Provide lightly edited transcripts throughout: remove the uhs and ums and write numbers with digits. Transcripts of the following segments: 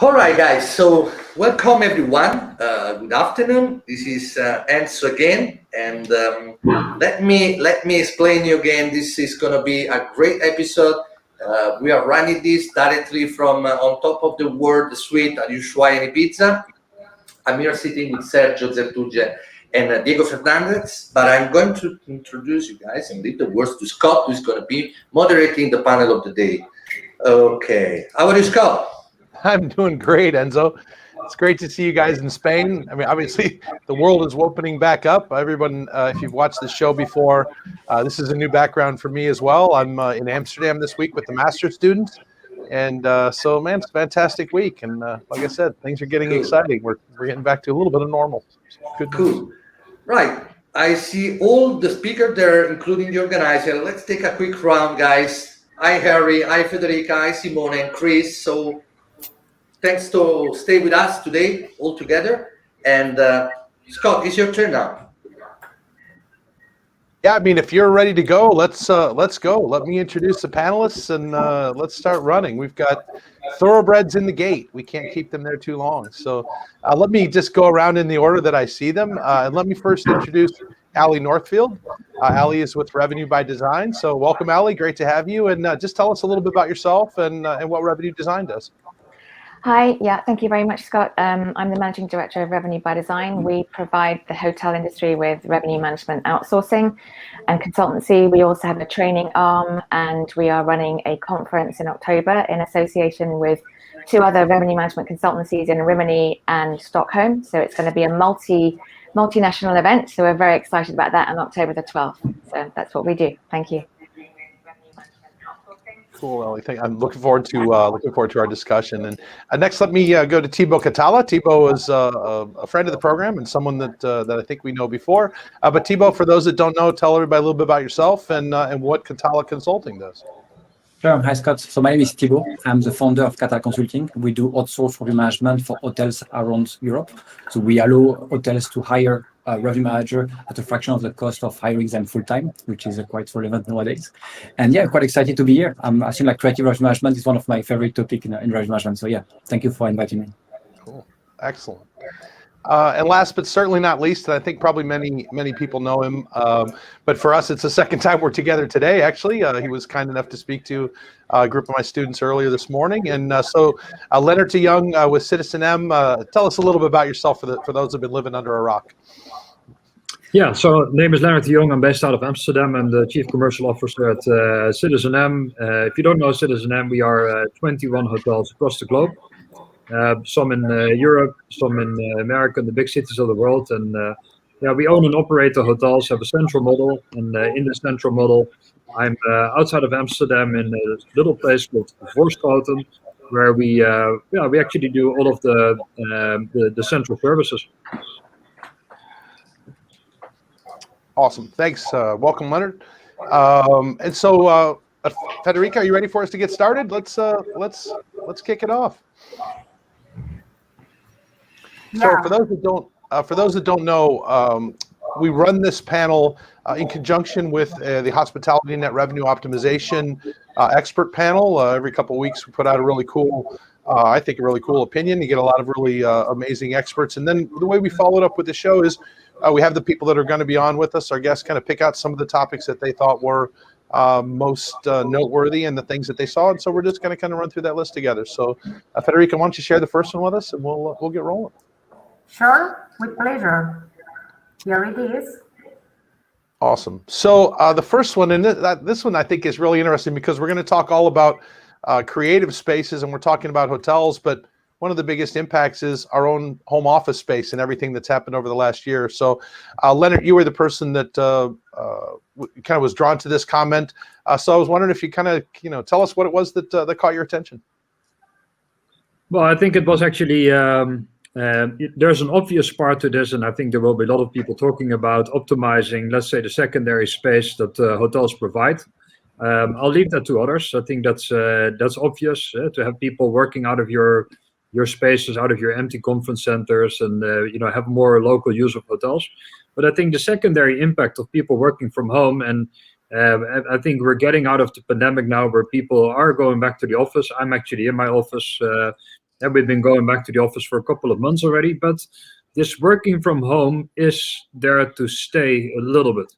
All right, guys. So welcome everyone. Good afternoon. This is Enzo again, and let me explain you again. This is gonna be a great episode. We are running this directly from on top of the world suite at Ushuaia Pizza. I'm here sitting with Sergio Zertuge and Diego Fernandez, but I'm going to introduce you guys and leave the words to Scott, who's going to be moderating the panel of the day. Okay, how are you, Scott? I'm doing great, Enzo. It's great to see you guys in Spain. I mean, obviously, the world is opening back up. Everyone, if you've watched the show before, this is a new background for me as well. I'm in Amsterdam this week with the master students. And so, man, it's a fantastic week. And like I said, things are getting exciting. We're getting back to a little bit of normal. Good news. Cool. Right. I see all the speakers there, including the organizer. Let's take a quick round, guys. Hi, Harry. Hi, Federica. Hi, Simone and Chris. So thanks to stay with us today all together. And Scott, it's your turn now. Yeah, I mean, if you're ready to go, let's go. Let me introduce the panelists and let's start running. We've got thoroughbreds in the gate. We can't keep them there too long. So let me just go around in the order that I see them. And let me first introduce Allie Northfield. Allie is with Revenue by Design. So welcome, Allie. Great to have you. And just tell us a little bit about yourself and what Revenue Design does. Hi, yeah, thank you very much, Scott. I'm the Managing Director of Revenue by Design. We provide the hotel industry with revenue management outsourcing and consultancy. We also have a training arm, and we are running a conference in October in association with two other revenue management consultancies in Rimini and Stockholm. So it's going to be a multinational event. So we're very excited about that on October the 12th. So that's what we do. Thank you. Cool, Ellie. I'm looking forward to our discussion. And next, let me go to Thibaut Catala. Thibaut is a friend of the program and someone that I think we know before. But Thibaut, for those that don't know, tell everybody a little bit about yourself and what Catala Consulting does. Sure. Hi, Scott. So my name is Thibaut. I'm the founder of Catala Consulting. We do outsource revenue management for hotels around Europe. So we allow hotels to hire a revenue manager at a fraction of the cost of hiring them full-time, which is quite relevant nowadays. And yeah, quite excited to be here. I think like creative revenue management is one of my favorite topics in revenue management. So yeah, thank you for inviting me. Cool. Excellent. And last but certainly not least, and I think probably many people know him, but for us, it's the second time we're together today, actually. He was kind enough to speak to a group of my students earlier this morning. And so Leonard de Jong with Citizen M, tell us a little bit about yourself for those who have been living under a rock. Yeah, so name is Leonard de Jong. I'm based out of Amsterdam. I'm the Chief Commercial Officer at Citizen M. If you don't know Citizen M, we are 21 hotels across the globe. Some in Europe, some in America, in the big cities of the world. And yeah, we own and operate the hotels, have a central model. And in the central model, I'm outside of Amsterdam in a little place called Voorschoten, where we actually do all of the central services. Awesome. Thanks. Welcome, Leonard. And so, Federica, are you ready for us to get started? Let's kick it off. Yeah. So, for those that don't know, we run this panel in conjunction with the Hospitality Net Revenue Optimization expert panel. Every couple of weeks, we put out a really cool, I think, a really cool opinion. You get a lot of really amazing experts, and then the way we followed up with the show is. We have the people that are going to be on with us. Our guests kind of pick out some of the topics that they thought were most noteworthy and the things that they saw. And so we're just going to kind of run through that list together. So, Federica, why don't you share the first one with us, and we'll get rolling. Sure, with pleasure. Here it is. Awesome. So the first one, and this one I think is really interesting because we're going to talk all about creative spaces, and we're talking about hotels, but one of the biggest impacts is our own home office space and everything that's happened over the last year. So, Leonard, you were the person that kind of was drawn to this comment. So I was wondering if you kind of, tell us what it was that caught your attention. Well, I think it was actually, there's an obvious part to this, and I think there will be a lot of people talking about optimizing, let's say, the secondary space that hotels provide. I'll leave that to others. I think that's obvious to have people working out of your spaces, out of your empty conference centers, and have more local use of hotels. But I think the secondary impact of people working from home, and I think we're getting out of the pandemic now where people are going back to the office. I'm actually in my office And we've been going back to the office for a couple of months already, but this working from home is there to stay a little bit.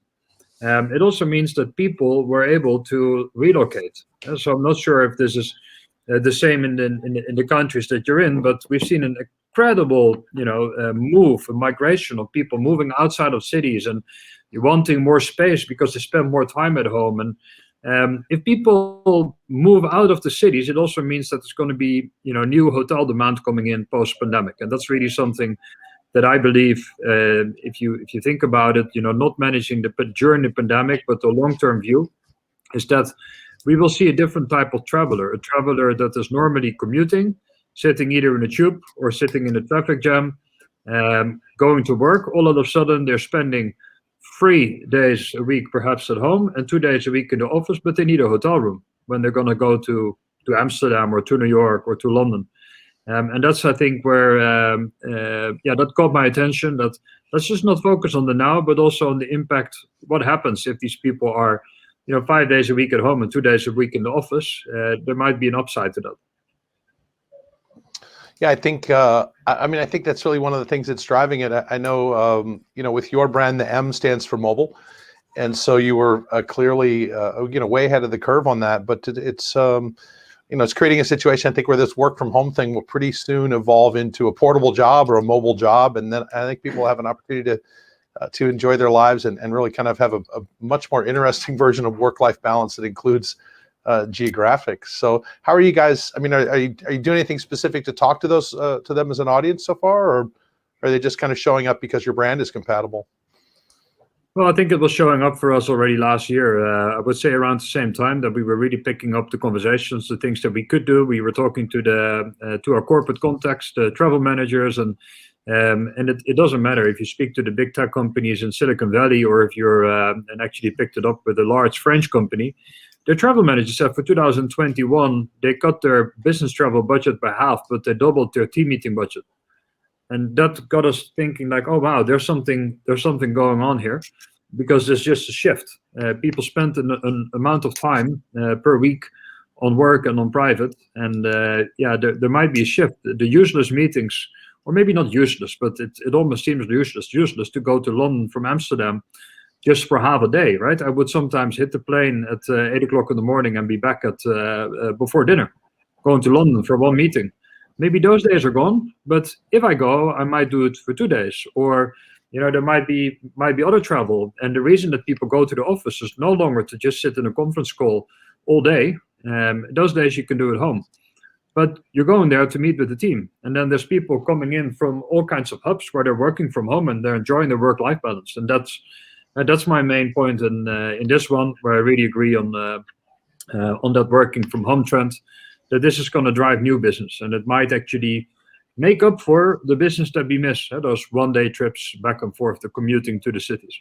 It also means that people were able to relocate. So I'm not sure if this is the same in the countries that you're in, but we've seen an incredible, move, a migration of people moving outside of cities and wanting more space because they spend more time at home. And if people move out of the cities, it also means that there's going to be, new hotel demand coming in post-pandemic, and that's really something that I believe, if you think about it, not managing during the pandemic, but the long-term view is that we will see a different type of traveler, a traveler that is normally commuting, sitting either in a tube or sitting in a traffic jam, going to work. All of a sudden, they're spending 3 days a week perhaps at home and 2 days a week in the office, but they need a hotel room when they're going to go to Amsterdam or to New York or to London. And that's, I think, where, that caught my attention, that let's just not focus on the now, but also on the impact, what happens if these people are, 5 days a week at home and 2 days a week in the office. There might be an upside to that. Yeah, I think, I think that's really one of the things that's driving it. I know, with your brand, the M stands for mobile. And so you were clearly, way ahead of the curve on that, but it's creating a situation, I think, where this work from home thing will pretty soon evolve into a portable job or a mobile job. And then I think people have an opportunity to enjoy their lives and really kind of have a much more interesting version of work-life balance that includes geographics. So how are you guys, are you doing anything specific to talk to those, to them as an audience so far, or are they just kind of showing up because your brand is compatible? Well, I think it was showing up for us already last year. I would say around the same time that we were really picking up the conversations, the things that we could do. We were talking to our corporate contacts, the travel managers, and it doesn't matter if you speak to the big tech companies in Silicon Valley or if you're and actually picked it up with a large French company. Their travel managers said for 2021 they cut their business travel budget by half, but they doubled their team meeting budget. And that got us thinking like, oh wow, there's something going on here, because there's just a shift. People spend an amount of time per week on work and on private, and there might be a shift. The useless meetings, or maybe not useless, but it almost seems useless to go to London from Amsterdam just for half a day, right? I would sometimes hit the plane at 8 o'clock in the morning and be back at before dinner, going to London for one meeting. Maybe those days are gone, but if I go, I might do it for 2 days, or there might be other travel. And the reason that people go to the office is no longer to just sit in a conference call all day. Those days you can do at home, but you're going there to meet with the team. And then there's people coming in from all kinds of hubs where they're working from home and they're enjoying their work-life balance. And that's my main point in this one, where I really agree on that working from home trend, that this is going to drive new business, and it might actually make up for the business that we miss, those one-day trips back and forth, the commuting to the cities.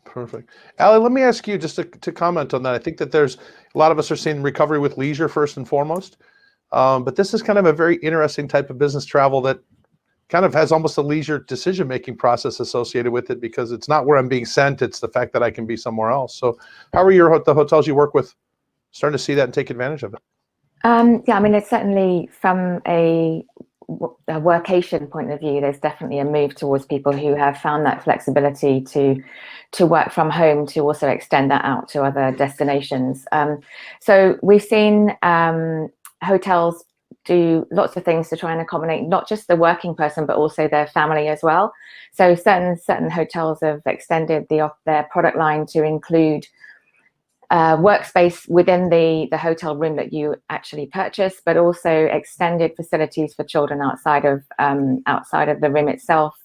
Perfect. Ali, let me ask you just to comment on that. I think that there's a lot of us are seeing recovery with leisure first and foremost, but this is kind of a very interesting type of business travel that kind of has almost a leisure decision-making process associated with it, because it's not where I'm being sent, it's the fact that I can be somewhere else. So how are the hotels you work with starting to see that and take advantage of it? It's certainly from a workation point of view, there's definitely a move towards people who have found that flexibility to work from home, to also extend that out to other destinations. So we've seen hotels do lots of things to try and accommodate not just the working person, but also their family as well. So certain hotels have extended their product line to include workspace within the hotel room that you actually purchase, but also extended facilities for children outside of the room itself.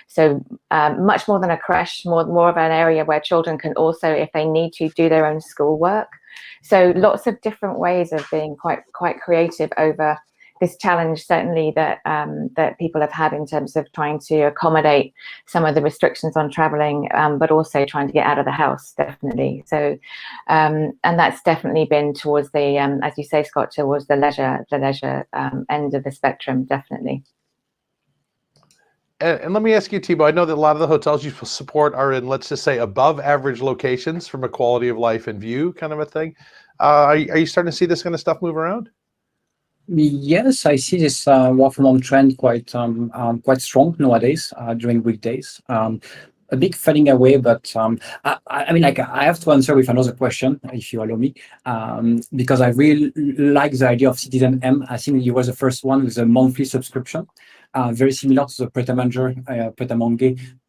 So much more than a creche, more of an area where children can also, if they need to, do their own schoolwork. So lots of different ways of being quite creative over this challenge, certainly that people have had in terms of trying to accommodate some of the restrictions on traveling, but also trying to get out of the house, definitely. So, and that's definitely been towards the, as you say, Scott, towards the leisure end of the spectrum, definitely. And let me ask you, Thibaut, I know that a lot of the hotels you support are in, let's just say, above average locations from a quality of life and view kind of a thing. Are you starting to see this kind of stuff move around? Yes, I see this work from home trend quite strong nowadays during weekdays. A big fading away, but I mean, like I have to answer with another question, if you allow me, because I really like the idea of Citizen M. I think you was the first one with a monthly subscription, very similar to the Pret-a-Manger,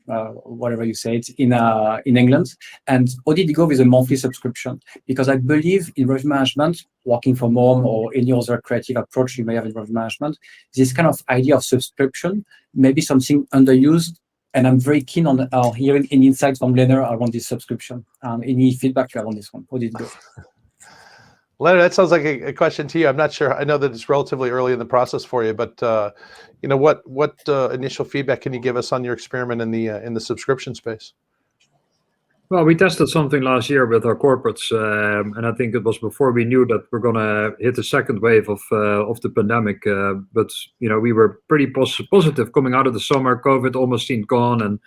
whatever you say it in England. And how did you go with a monthly subscription? Because I believe in revenue management, working from home or any other creative approach you may have in revenue management, this kind of idea of subscription may be something underused. And I'm very keen on hearing any insights from Leonard around this subscription. Any feedback you have on this one? How did it go? Leonard, that sounds like a question to you. I'm not sure. I know that it's relatively early in the process for you, but what initial feedback can you give us on your experiment in the subscription space? Well, we tested something last year with our corporates, and I think it was before we knew that we're going to hit the second wave of the pandemic. But we were pretty positive coming out of the summer. COVID almost seemed gone, and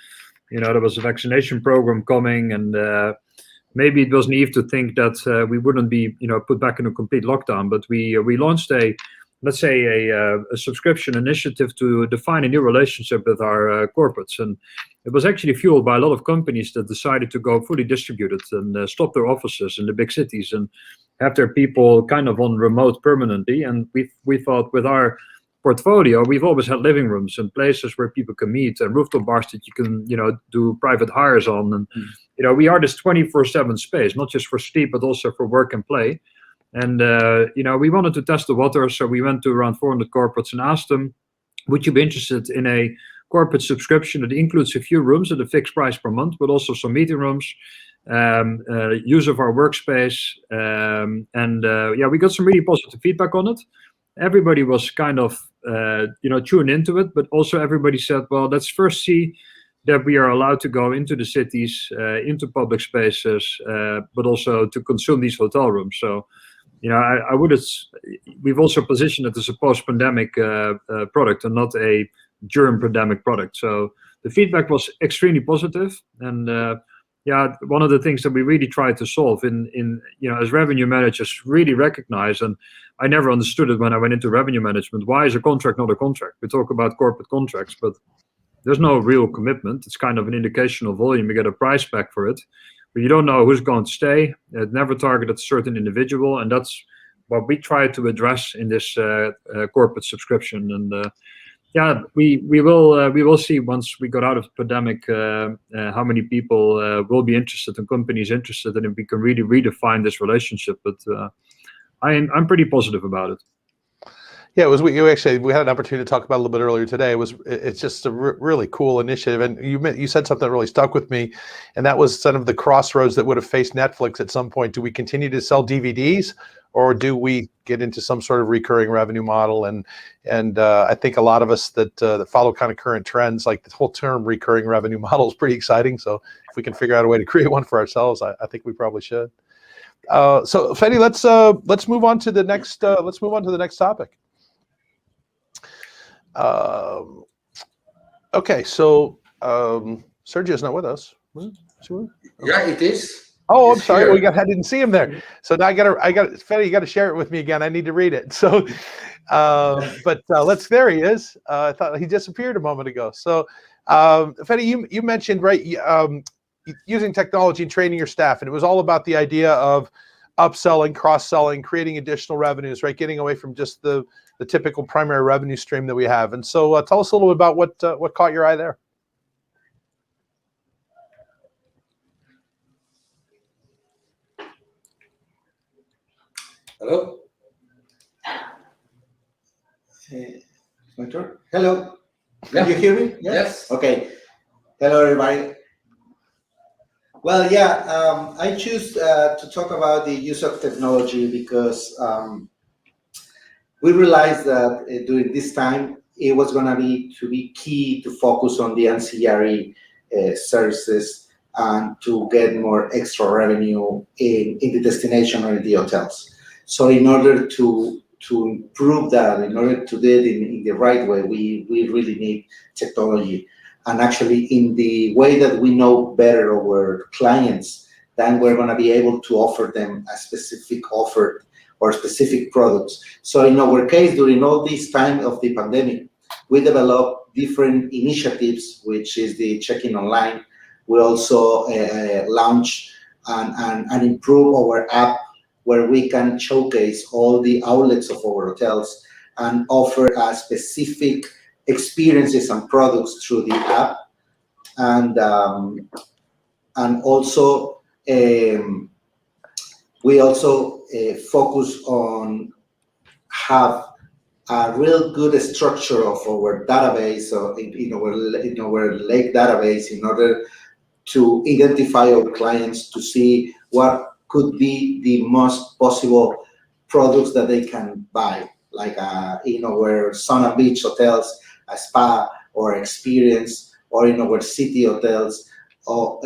there was a vaccination program coming, and maybe it was naive to think that we wouldn't be put back in a complete lockdown. But we launched a subscription initiative to define a new relationship with our corporates. And it was actually fueled by a lot of companies that decided to go fully distributed and stop their offices in the big cities and have their people kind of on remote permanently. And we thought with our portfolio, we've always had living rooms and places where people can meet and rooftop bars that you can, do private hires on. And, we are this 24/7 space, not just for sleep, but also for work and play. And, we wanted to test the water. So we went to around 400 corporates and asked them, would you be interested in a corporate subscription that includes a few rooms at a fixed price per month, but also some meeting rooms, use of our workspace. We got some really positive feedback on it. Everybody was kind of, tuned into it, but also everybody said, well, let's first see that we are allowed to go into the cities, into public spaces, but also to consume these hotel rooms. So, we've also positioned it as a post-pandemic product and not a during-pandemic product. So the feedback was extremely positive. And one of the things that we really tried to solve as revenue managers really recognize, and I never understood it when I went into revenue management, why is a contract not a contract? We talk about corporate contracts, but there's no real commitment. It's kind of an indication of volume. You get a price back for it, but you don't know who's going to stay. It never targeted a certain individual, and that's what we try to address in this corporate subscription. And we will see once we got out of the pandemic how many people will be interested and companies interested, and if we can really redefine this relationship. But I'm pretty positive about it. Yeah, it was. We had an opportunity to talk about it a little bit earlier today. It's just a really cool initiative, and you said something that really stuck with me, and that was sort of the crossroads that would have faced Netflix at some point. Do we continue to sell DVDs, or do we get into some sort of recurring revenue model? And I think a lot of us that follow kind of current trends, like the whole term recurring revenue model, is pretty exciting. So if we can figure out a way to create one for ourselves, I think we probably should. So Fedi, let's move on to the next. Let's move on to the next topic. Okay, so Sergio's not with us. Yeah, it is. Oh, I'm sorry. I didn't see him there. So now Fedi, you got to share it with me again. I need to read it. So, there he is. I thought he disappeared a moment ago. So, Fedi, you mentioned, right, using technology and training your staff, and it was all about the idea of upselling, cross-selling, creating additional revenues, right? Getting away from just the typical primary revenue stream that we have. And so tell us a little bit about what caught your eye there. Hello? My turn? Hello? Can you hear me? Yes. Okay. Hello, everybody. Well, I choose to talk about the use of technology because we realized that during this time, it was going to be key to focus on the ancillary services and to get more extra revenue in the destination or in the hotels. So in order to improve that, in order to do it in the right way, we really need technology. And actually, in the way that we know better our clients, then we're going to be able to offer them a specific offer or specific products. So in our case, during all this time of the pandemic, we developed different initiatives, which is the check-in online. We also launch and improve our app, where we can showcase all the outlets of our hotels and offer specific experiences and products through the app. And also we also focus on have a real good structure of our database, in our lake database, in order to identify our clients, to see what could be the most possible products that they can buy, like in our sauna beach hotels, a spa or experience, or in our city hotels, or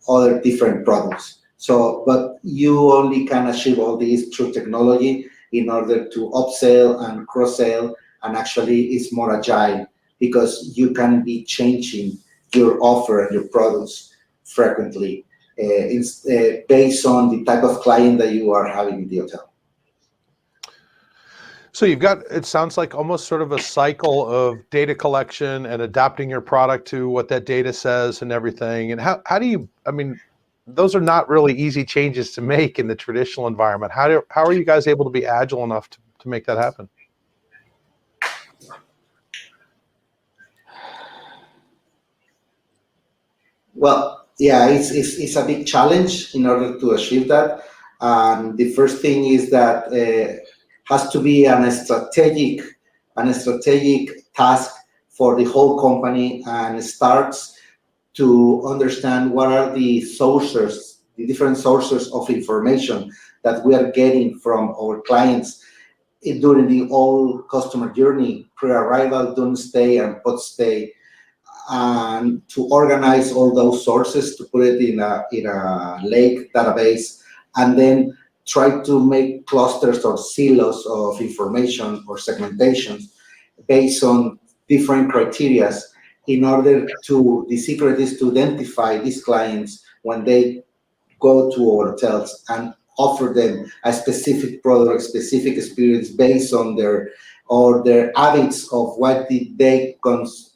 other different products. So, but you only can achieve all these through technology in order to upsell and cross-sell, and actually it's more agile because you can be changing your offer and your products frequently based on the type of client that you are having in the hotel. So you've got, it sounds like almost sort of a cycle of data collection and adapting your product to what that data says and everything. And how do you, I mean, those are not really easy changes to make in the traditional environment. How are you guys able to be agile enough to make that happen? Well, yeah, it's a big challenge in order to achieve that. The first thing is that has to be a strategic task for the whole company, and it starts to understand what are the sources, the different sources of information that we are getting from our clients during the whole customer journey, pre-arrival, during stay, and post-stay, and to organize all those sources, to put it in a lake database, and then try to make clusters or silos of information or segmentation based on different criteria. In order to, the secret is to identify these clients when they go to our hotels and offer them a specific product, a specific experience based on their habits of what did they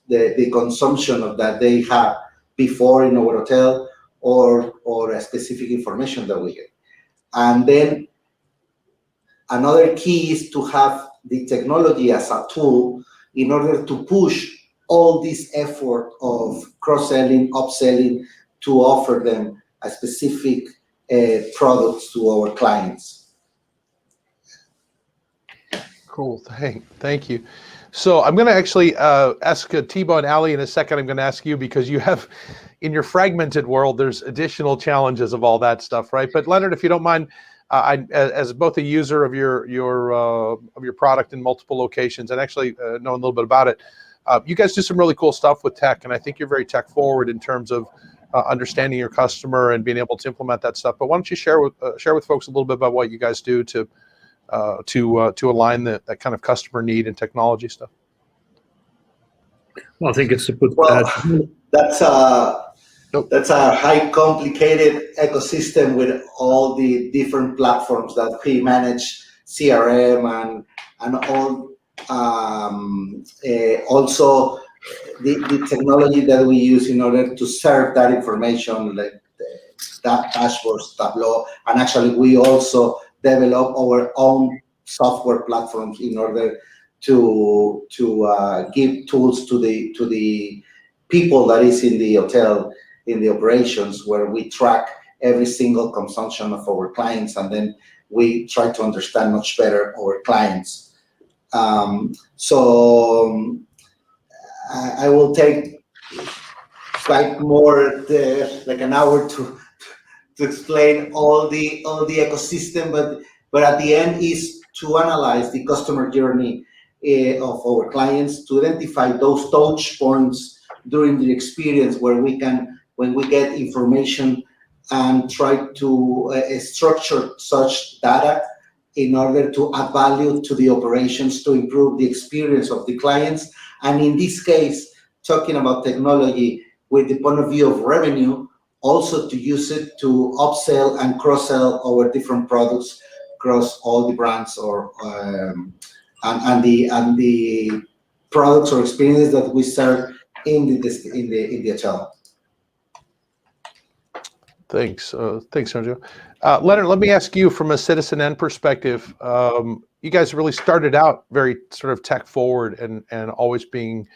the consumption of that they have before in our hotel, or a specific information that we get. And then another key is to have the technology as a tool in order to push all this effort of cross-selling, upselling, to offer them a specific products to our clients. Cool, thank you. So I'm going to actually ask Thibaut and Ali in a second. I'm going to ask you, because you have, in your fragmented world, there's additional challenges of all that stuff, right? But Leonard, if you don't mind, as both a user of your product in multiple locations, and actually know a little bit about it, you guys do some really cool stuff with tech, and I think you're very tech forward in terms of understanding your customer and being able to implement that stuff. But why don't you share with folks a little bit about what you guys do to align that kind of customer need and technology stuff? Well, I think it's to put that's a high complicated ecosystem with all the different platforms that we manage, CRM and all. Also the technology that we use in order to serve that information, like that dashboards, Tableau, and actually we also develop our own software platforms in order to give tools to the people that is in the hotel, in the operations, where we track every single consumption of our clients, and then we try to understand much better our clients. So I will take quite more like an hour to explain all the ecosystem, but at the end is to analyze the customer journey of our clients, to identify those touch points during the experience where we can, when we get information, and try to structure such data in order to add value to the operations, to improve the experience of the clients. And in this case, talking about technology with the point of view of revenue, also to use it to upsell and cross-sell our different products across all the brands or and the products or experiences that we serve in the hotel. Thanks, Sergio. Leonard, let me ask you from a Citizen N perspective. You guys really started out very sort of tech forward and always being,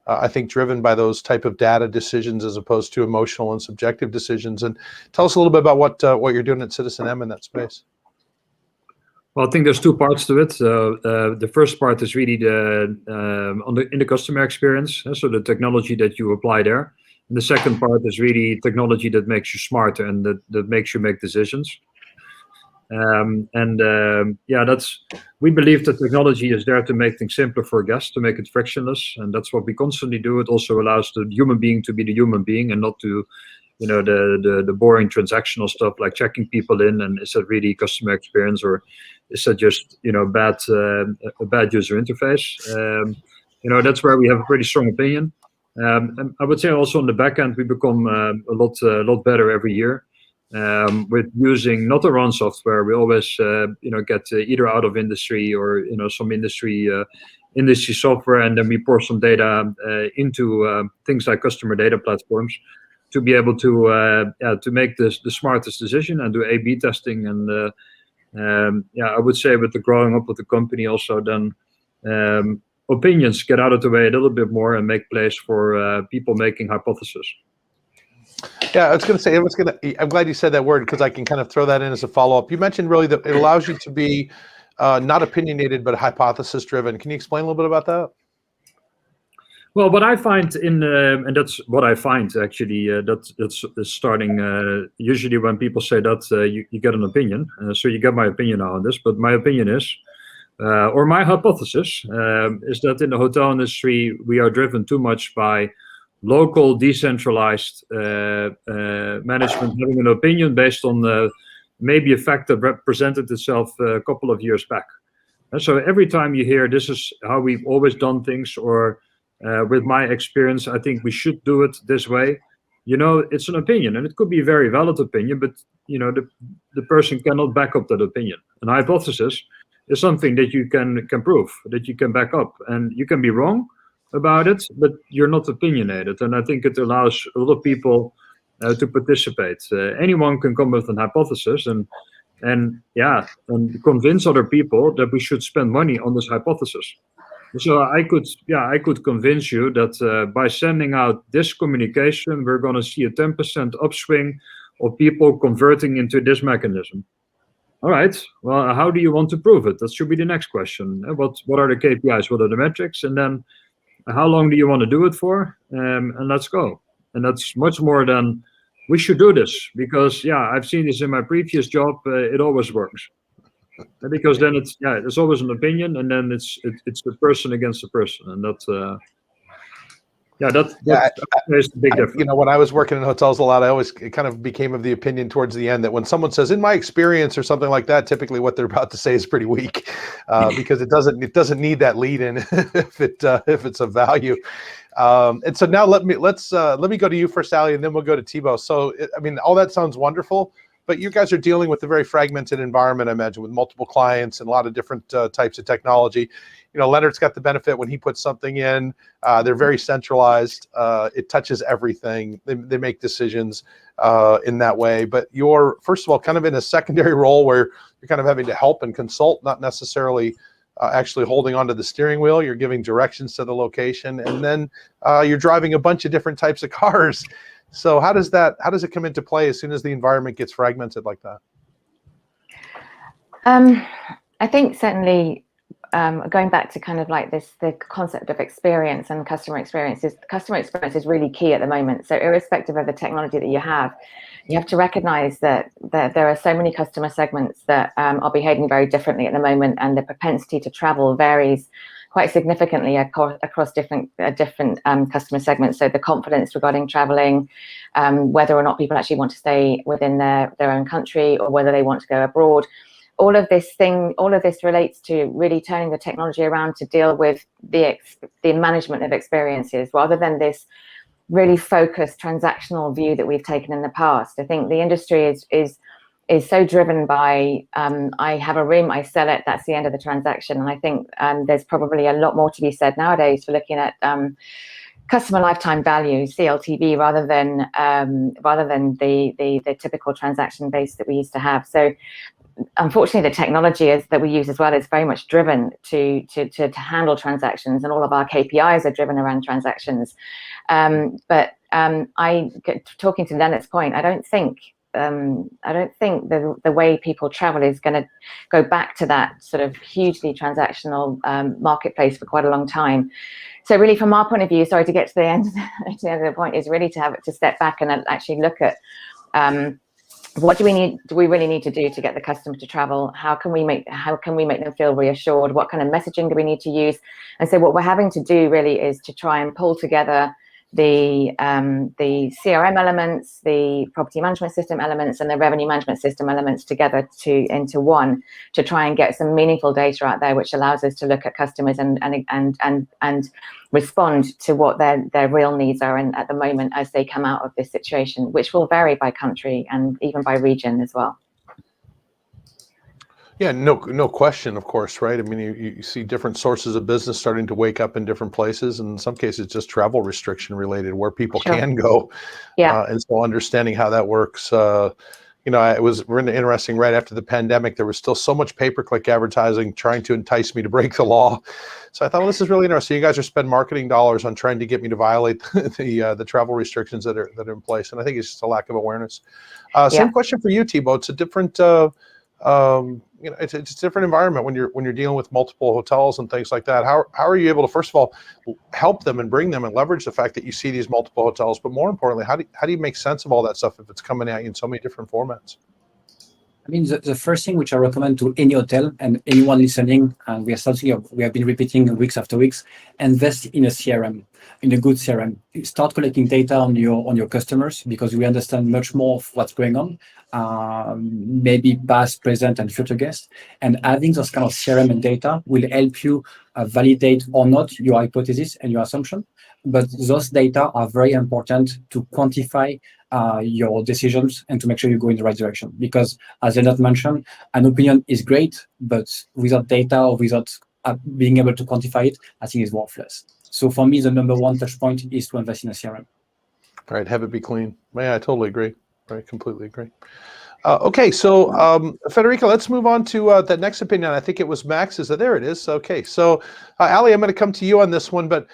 I think, driven by those type of data decisions as opposed to emotional and subjective decisions. And tell us a little bit about what you're doing at Citizen M in that space. Well, I think there's two parts to it. The first part is really in the customer experience, so the technology that you apply there. And the second part is really technology that makes you smarter and that makes you make decisions. We believe that technology is there to make things simpler for guests, to make it frictionless, and that's what we constantly do. It also allows the human being to be the human being and not to, the boring transactional stuff like checking people in, and is that really customer experience, or is that just a bad user interface? That's where we have a pretty strong opinion. And I would say also on the back end, we become a lot better every year with using not our own software. We always get either out of industry or some industry software, and then we pour some data into things like customer data platforms to be able to make the smartest decision and do A/B testing. And I would say with the growing up of the company also, then opinions get out of the way a little bit more and make place for people making hypotheses. Yeah, I was going to say, I'm glad you said that word because I can kind of throw that in as a follow-up. You mentioned really that it allows you to be not opinionated, but hypothesis driven. Can you explain a little bit about that? Well, what I find and that's what I find actually, that's starting, usually when people say that, you get an opinion. So you get my opinion now on this, but my opinion is, or my hypothesis is that in the hotel industry, we are driven too much by local decentralized management having an opinion based on maybe a fact that represented itself a couple of years back. And so every time you hear this is how we've always done things, or with my experience, I think we should do it this way, it's an opinion, and it could be a very valid opinion, but the person cannot back up that opinion. An hypothesis is something that you can prove, that you can back up, and you can be wrong about it, but you're not opinionated. And I think it allows a lot of people to participate. Anyone can come with an hypothesis and convince other people that we should spend money on this hypothesis. So I could convince you that by sending out this communication, we're going to see a 10% upswing of people converting into this mechanism. All right, well, how do you want to prove it? That should be the next question. What are the KPIs? What are the metrics? And then how long do you want to do it for? And let's go. And that's much more than we should do this, because I've seen this in my previous job. It always works. Because then there's always an opinion, and then it's the person against the person, and that's the big difference. When I was working in hotels a lot, it kind of became of the opinion towards the end that when someone says, "in my experience" or something like that, typically what they're about to say is pretty weak, because it doesn't need that lead in if it's of value. And so now let me go to you first, Sally, and then we'll go to Thibaut. So all that sounds wonderful, but you guys are dealing with a very fragmented environment, I imagine, with multiple clients and a lot of different types of technology. Leonard's got the benefit when he puts something in, they're very centralized. It touches everything. They make decisions in that way. But you're, first of all, kind of in a secondary role where you're kind of having to help and consult, not necessarily actually holding onto the steering wheel. You're giving directions to the location, and then you're driving a bunch of different types of cars. So how does it come into play as soon as the environment gets fragmented like that? I think certainly going back to kind of like the concept of experience and customer experience is really key at the moment. So irrespective of the technology that you have to recognize that there are so many customer segments that are behaving very differently at the moment, and the propensity to travel varies quite significantly across different customer segments. So the confidence regarding traveling, whether or not people actually want to stay within their own country or whether they want to go abroad. All of this relates to really turning the technology around to deal with the management of experiences, rather than this really focused transactional view that we've taken in the past. I think the industry is is so driven by I have a room, I sell it, that's the end of the transaction. And I think there's probably a lot more to be said nowadays for looking at customer lifetime value, CLTV, rather than the typical transaction base that we used to have. So unfortunately, the technology that we use as well is very much driven to handle transactions, and all of our KPIs are driven around transactions. But talking to Leonard's point, I don't think the way people travel is going to go back to that sort of hugely transactional marketplace for quite a long time. So really, from our point of view, sorry to get to the end of the point, is really to step back and actually look at what do we really need to do to get the customer to travel? How can we make them feel reassured? What kind of messaging do we need to use? And so what we're having to do really is to try and pull together the CRM elements, the property management system elements, and the revenue management system elements together into one, to try and get some meaningful data out there, which allows us to look at customers and respond to what their real needs are and at the moment as they come out of this situation, which will vary by country and even by region as well. Yeah, no question, of course, right? I mean, you see different sources of business starting to wake up in different places, and in some cases just travel restriction related, where people can go. Yeah. And so understanding how that works, it was really interesting. Right after the pandemic, there was still so much pay-per-click advertising trying to entice me to break the law. So I thought, well, this is really interesting. You guys are spending marketing dollars on trying to get me to violate the travel restrictions that are in place, and I think it's just a lack of awareness. Same question for you, Thibaut. It's a different. It's a different environment when you're dealing with multiple hotels and things like that. How are you able to, first of all, help them and bring them and leverage the fact that you see these multiple hotels, but more importantly, how do you make sense of all that stuff if it's coming at you in so many different formats? I mean, the first thing which I recommend to any hotel and anyone listening, and we have been repeating weeks after weeks, invest in a CRM, in a good CRM. Start collecting data on your customers, because we understand much more of what's going on, maybe past, present, and future guests. And having those kind of CRM and data will help you validate or not your hypothesis and your assumption. But those data are very important to quantify your decisions and to make sure you go in the right direction. Because as Leonard mentioned, an opinion is great, but without data or without being able to quantify it, I think is worthless. So for me, the number one touch point is to invest in a CRM. Right, have it be clean. Yeah, I totally agree. I completely agree. Okay, so Federica, let's move on to that next opinion. I think it was Max's. There it is. Okay, so Ali, I'm going to come to you on this one, but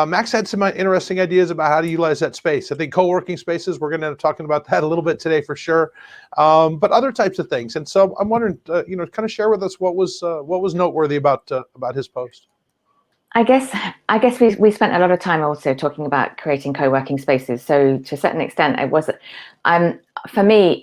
Max had some interesting ideas about how to utilize that space. I think co-working spaces, we're going to end up talking about that a little bit today for sure, but other types of things. And so I'm wondering, kind of share with us what was noteworthy about his post. I guess we spent a lot of time also talking about creating co-working spaces. So to a certain extent, it was, for me,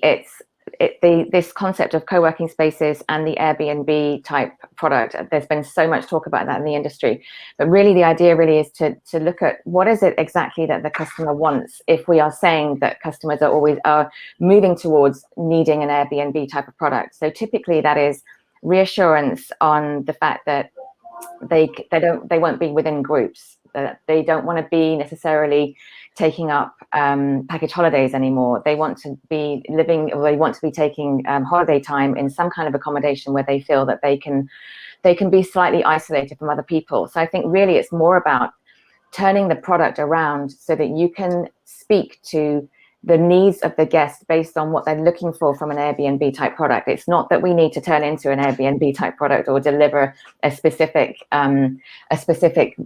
this concept of co-working spaces and the Airbnb type product. There's been so much talk about that in the industry, but really the idea really is to look at what is it exactly that the customer wants. If we are saying that customers are moving towards needing an Airbnb type of product, so typically that is reassurance on the fact that they won't be within groups, that they don't want to be necessarily taking up package holidays anymore. They want to be living, or they want to be taking holiday time in some kind of accommodation where they feel that they can be slightly isolated from other people. So I think really it's more about turning the product around so that you can speak to the needs of the guest based on what they're looking for from an Airbnb type product. It's not that we need to turn into an Airbnb type product or deliver a specific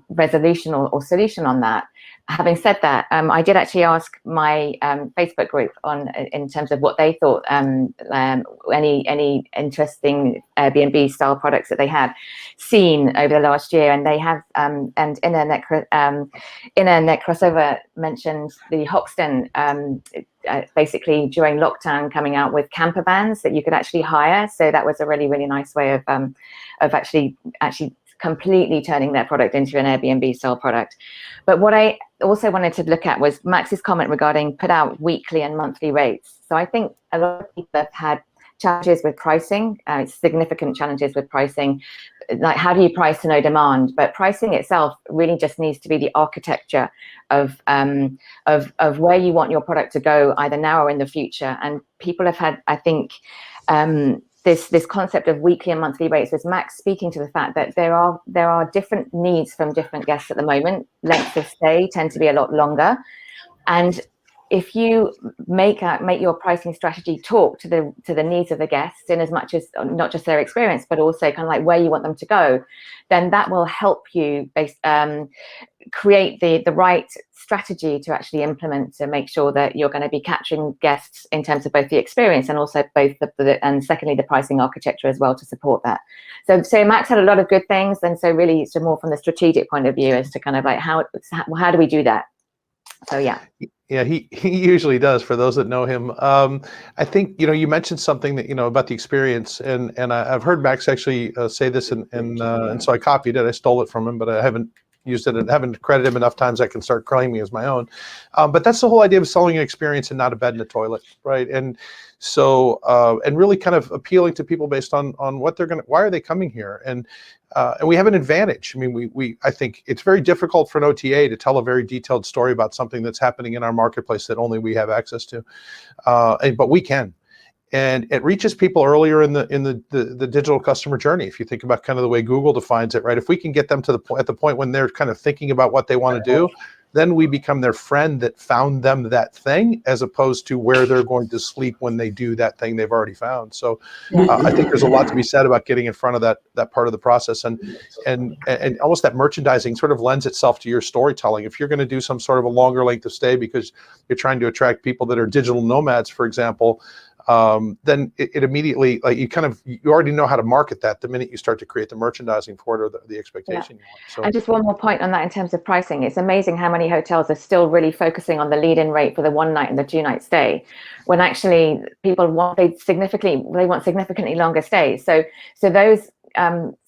resolution or solution on that. Having said that, I did actually ask my Facebook group in terms of what they thought, any interesting Airbnb style products that they had seen over the last year, and they have, and Internet Crossover mentioned the Hoxton, basically during lockdown, coming out with camper vans that you could actually hire. So that was a really, really nice way of actually completely turning their product into an Airbnb style product. But what I also wanted to look at was Max's comment regarding put out weekly and monthly rates. So I think a lot of people have had challenges with pricing, significant challenges with pricing. Like, how do you price to no demand? But pricing itself really just needs to be the architecture of where you want your product to go, either now or in the future. And people have had, I think, this concept of weekly and monthly rates was Max speaking to the fact that there are different needs from different guests at the moment. Lengths of stay tend to be a lot longer, and if you make your pricing strategy talk to the needs of the guests, in as much as not just their experience, but also kind of like where you want them to go, then that will help you create the right strategy to actually implement to make sure that you're going to be capturing guests in terms of both the experience and also both and secondly the pricing architecture as well to support that. So Max had a lot of good things, and so really it's more from the strategic point of view as to kind of like how do we do that. So yeah, he usually does. For those that know him, I think you mentioned something that about the experience, and I've heard Max actually say this, and so I copied it. I stole it from him, but I haven't used it and haven't credited him enough times I can start claiming as my own. But that's the whole idea of selling an experience and not a bed and a toilet, right? And so and really kind of appealing to people based on what why are they coming here, and we have an advantage. I mean, I think it's very difficult for an OTA to tell a very detailed story about something that's happening in our marketplace that only we have access to, but we can. And it reaches people earlier in the digital customer journey. If you think about kind of the way Google defines it, right? If we can get them to at the point when they're kind of thinking about what they want to do, then we become their friend that found them that thing, as opposed to where they're going to sleep when they do that thing they've already found. So I think there's a lot to be said about getting in front of that part of the process, and almost that merchandising sort of lends itself to your storytelling. If you're going to do some sort of a longer length of stay because you're trying to attract people that are digital nomads, for example, then it immediately, like, you already know how to market that the minute you start to create the merchandising for it, or the expectation you want. So, and just one more point on that in terms of pricing, it's amazing how many hotels are still really focusing on the lead-in rate for the 1 night and the 2 night stay, when actually people want significantly longer stays. So those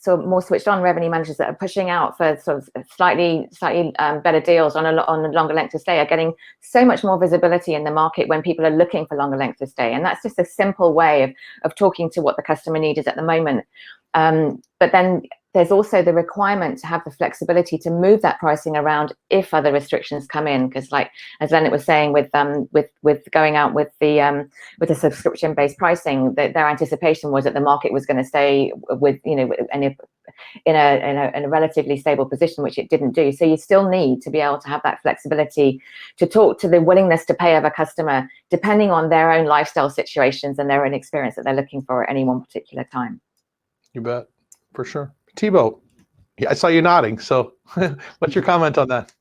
more switched on revenue managers that are pushing out for sort of slightly better deals on a longer length of stay are getting so much more visibility in the market when people are looking for longer lengths of stay. And that's just a simple way of talking to what the customer need is at the moment. But then there's also the requirement to have the flexibility to move that pricing around if other restrictions come in, because, like as Leonard was saying, with going out with the subscription-based pricing, their anticipation was that the market was going to stay with in a relatively stable position, which it didn't do. So you still need to be able to have that flexibility to talk to the willingness to pay of a customer, depending on their own lifestyle situations and their own experience that they're looking for at any one particular time. You bet, for sure. Thibaut, I saw you nodding. So what's your comment on that?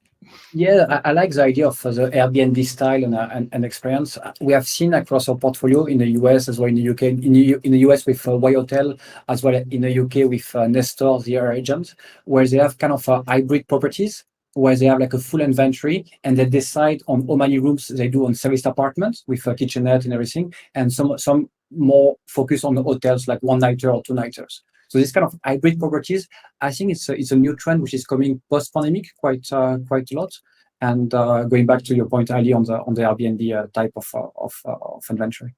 Yeah, I like the idea of the Airbnb style and experience. We have seen across our portfolio in the US as well in the UK. In the US with Y Hotel, as well in the UK with Nestor, the air agent, where they have kind of hybrid properties, where they have like a full inventory, and they decide on how many rooms they do on serviced apartments with a kitchenette and everything, and some more focus on the hotels like 1-nighter or 2-nighters. So this kind of hybrid properties, I think it's a new trend which is coming post-pandemic quite a lot. And going back to your point, Ali, on the Airbnb type of inventory.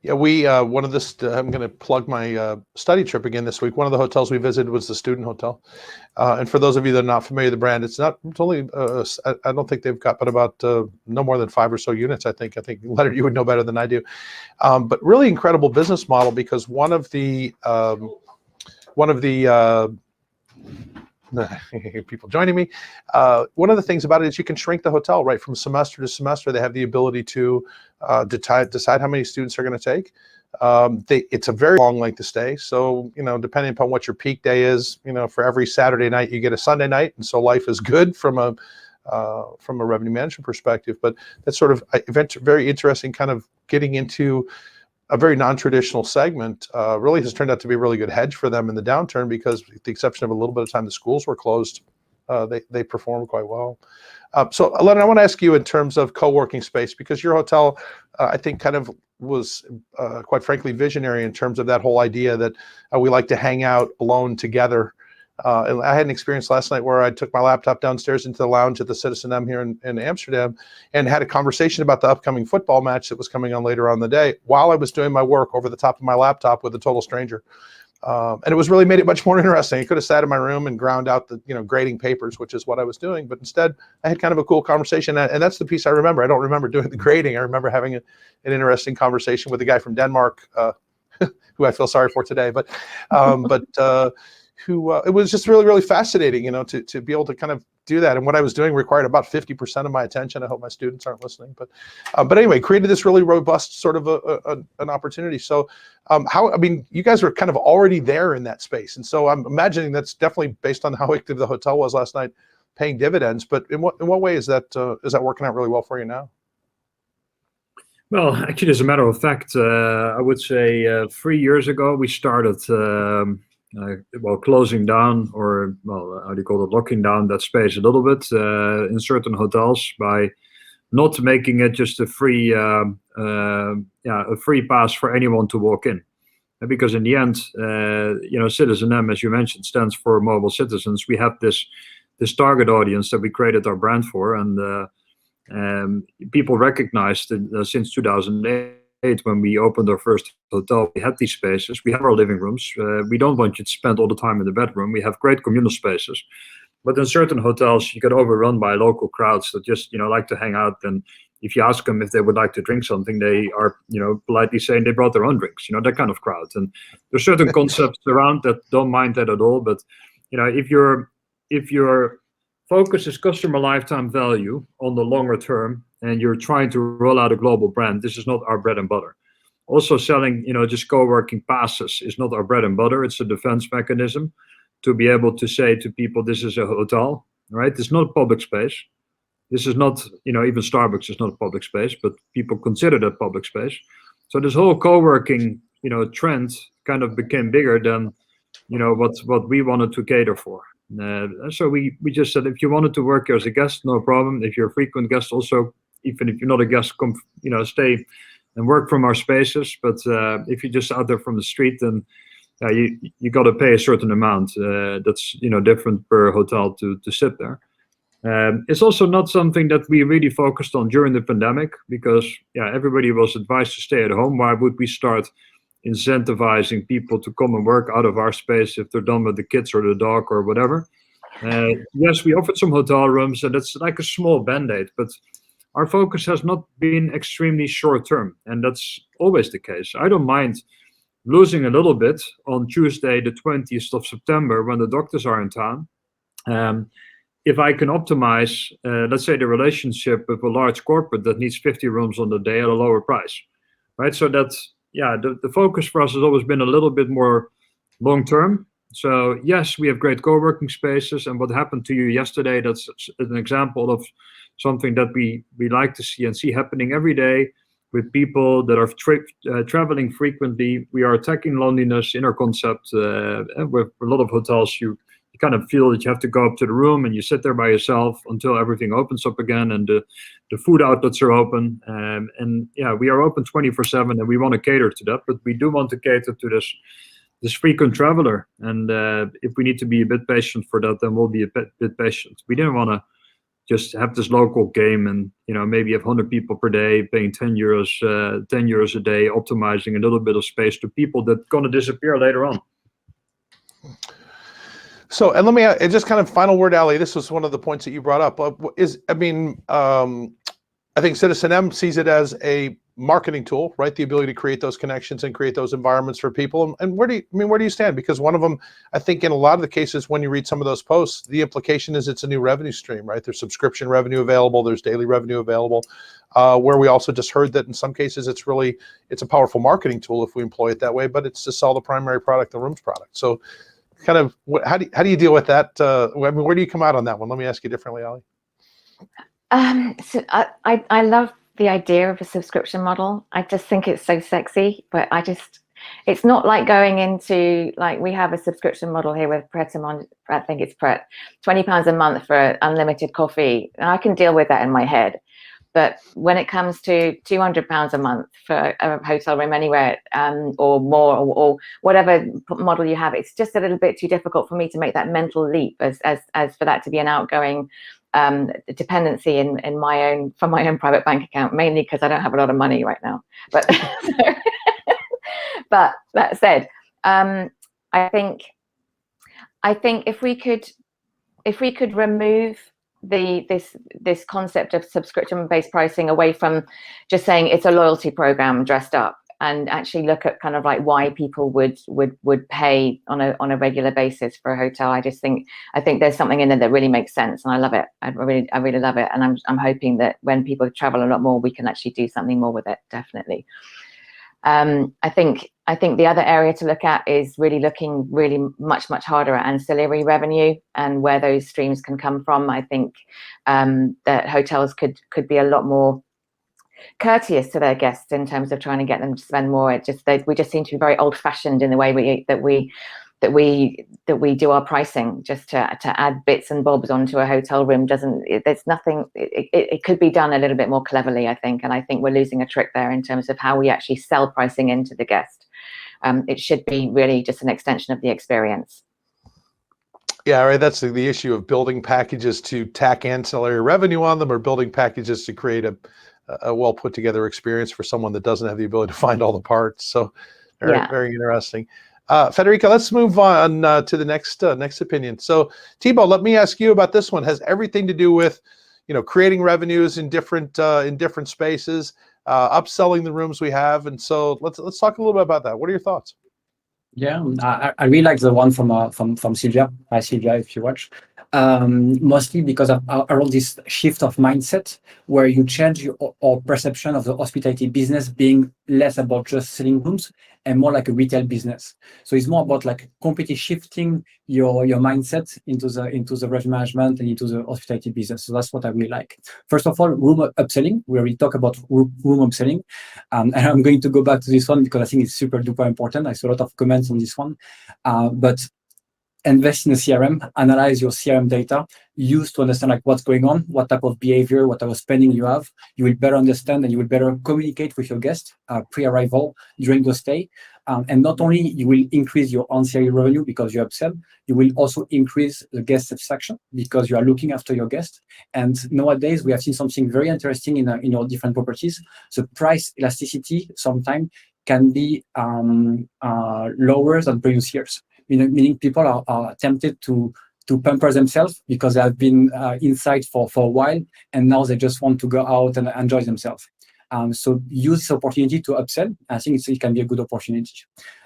Yeah, we one of the I'm going to plug my study trip again this week. One of the hotels we visited was the Student Hotel, and for those of you that are not familiar with the brand, it's only I don't think they've got but about no more than 5 or so units. I think Leonard, you would know better than I do, but really incredible business model, because one of the people joining me. One of the things about it is you can shrink the hotel right from semester to semester. They have the ability to decide how many students they're going to take. It's a very long length of stay. So, depending upon what your peak day is, for every Saturday night, you get a Sunday night. And so life is good from a revenue management perspective. But that's sort of very interesting, kind of getting into a very non-traditional segment. Really has turned out to be a really good hedge for them in the downturn, because with the exception of a little bit of time the schools were closed, they performed quite well. So Leonard, I want to ask you in terms of co-working space, because your hotel, I think, kind of was quite frankly visionary in terms of that whole idea that we like to hang out alone together. And I had an experience last night where I took my laptop downstairs into the lounge at the Citizen M here in Amsterdam, and had a conversation about the upcoming football match that was coming on later on in the day while I was doing my work over the top of my laptop with a total stranger. And it was really made it much more interesting. I could have sat in my room and ground out the, grading papers, which is what I was doing. But instead, I had kind of a cool conversation. And that's the piece I remember. I don't remember doing the grading. I remember having an interesting conversation with a guy from Denmark, who I feel sorry for today. But who it was just really, really fascinating, to be able to kind of do that. And what I was doing required about 50% of my attention. I hope my students aren't listening. But anyway, created this really robust sort of an opportunity. So you guys were kind of already there in that space. And so I'm imagining that's definitely, based on how active the hotel was last night, paying dividends. But in what way is that working out really well for you now? Well, actually, as a matter of fact, I would say 3 years ago, we started closing down, or how do you call it, locking down that space a little bit in certain hotels by not making it just a free pass for anyone to walk in. Because in the end, Citizen M, as you mentioned, stands for mobile citizens. We have this target audience that we created our brand for, and people recognized that since 2008, when we opened our first hotel, we had these spaces. We have our living rooms. We don't want you to spend all the time in the bedroom. We have great communal spaces. But in certain hotels, you get overrun by local crowds that just, like to hang out. And if you ask them if they would like to drink something, they are, politely saying they brought their own drinks, that kind of crowd. And there's certain concepts around that don't mind that at all. But, if your focus is customer lifetime value on the longer term, and you're trying to roll out a global brand, this is not our bread and butter. Also selling, just co-working passes is not our bread and butter. It's a defense mechanism to be able to say to people, this is a hotel, right? It's not a public space. This is not, even Starbucks is not a public space, but people consider that public space. So this whole co-working, trend kind of became bigger than, what we wanted to cater for. So we just said, if you wanted to work here as a guest, no problem. If you're a frequent guest, also, even if you're not a guest, come, stay and work from our spaces. But if you're just out there from the street, then you got to pay a certain amount. That's different per hotel to sit there. It's also not something that we really focused on during the pandemic, because everybody was advised to stay at home. Why would we start incentivizing people to come and work out of our space if they're done with the kids or the dog or whatever? Yes, we offered some hotel rooms, and it's like a small band-aid, but our focus has not been extremely short-term, and that's always the case. I don't mind losing a little bit on Tuesday, the 20th of September, when the doctors are in town. If I can optimize, let's say, the relationship with a large corporate that needs 50 rooms on the day at a lower price, right? So that's, the focus for us has always been a little bit more long-term. So yes, we have great co-working spaces, and what happened to you yesterday, that's an example of something that we like to see and see happening every day with people that are traveling frequently. We are attacking loneliness in our concept. With a lot of hotels, you kind of feel that you have to go up to the room and you sit there by yourself until everything opens up again and the food outlets are open. And we are open 24/7, and we want to cater to that, but we do want to cater to this frequent traveler. And if we need to be a bit patient for that, then we'll be a bit patient. We didn't want to just have this local game and maybe have 100 people per day paying 10 euros a day, optimizing a little bit of space to people that are going to disappear later on. So, and let me just kind of final word, Ali. This was one of the points that you brought up. I think Citizen M sees it as a marketing tool, right? The ability to create those connections and create those environments for people. And where do you stand? Because one of them, I think, in a lot of the cases, when you read some of those posts, the implication is it's a new revenue stream, right? There's subscription revenue available, there's daily revenue available. Where we also just heard that in some cases it's a powerful marketing tool if we employ it that way, but it's to sell the primary product, the rooms product. So, kind of, how do you deal with that? Where do you come out on that one? Let me ask you differently, Ali. So I love the idea of a subscription model. I just think it's so sexy, but it's not like going into, like, we have a subscription model here with Pret, I think it's Pret, £20 a month for unlimited coffee. And I can deal with that in my head. But when it comes to £200 a month for a hotel room anywhere, or more, or whatever model you have, it's just a little bit too difficult for me to make that mental leap as for that to be an outgoing dependency from my own private bank account, mainly because I don't have a lot of money right now. But but that said, I think if we could remove this concept of subscription-based pricing away from just saying it's a loyalty program dressed up, and actually look at kind of like why people would pay on a regular basis for a hotel. I think there's something in there that really makes sense, and I love it. I really love it, and I'm hoping that when people travel a lot more, we can actually do something more with it. Definitely. I think the other area to look at is looking much harder at ancillary revenue and where those streams can come from. I think that hotels could be a lot more courteous to their guests in terms of trying to get them to spend more. We just seem to be very old-fashioned in the way we do our pricing. Just to add bits and bobs onto a hotel room there's nothing. It could be done a little bit more cleverly, I think, and I think we're losing a trick there in terms of how we actually sell pricing into the guest. It should be really just an extension of the experience. Yeah, right. That's the issue of building packages to tack ancillary revenue on them, or building packages to create a well put together experience for someone that doesn't have the ability to find all the parts. So very interesting. Federica, let's move on to the next opinion. So Thibaut, let me ask you about this one. It has everything to do with, creating revenues in different spaces, upselling the rooms we have. And so let's talk a little bit about that. What are your thoughts? Yeah, I really like the one from Sylvia. Hi Sylvia, if you watch. Mostly because of around this shift of mindset, where you change your perception of the hospitality business being less about just selling rooms and more like a retail business. So it's more about like completely shifting your mindset into the revenue management and into the hospitality business. So that's what I really like. First of all, room upselling. We already talk about room upselling, and I'm going to go back to this one because I think it's super duper important. I saw a lot of comments on this one, but invest in a CRM, analyze your CRM data, use to understand like what's going on, what type of behavior, what type of spending you have. You will better understand and you will better communicate with your guests pre-arrival, during the stay. And not only you will increase your ancillary revenue because you upsell, you will also increase the guest satisfaction because you are looking after your guests. And nowadays we have seen something very interesting in your different properties. So price elasticity sometimes can be lower than previous years. Meaning people are tempted to pamper themselves because they have been inside for a while, and now they just want to go out and enjoy themselves. So use this opportunity to upsell. I think it can be a good opportunity.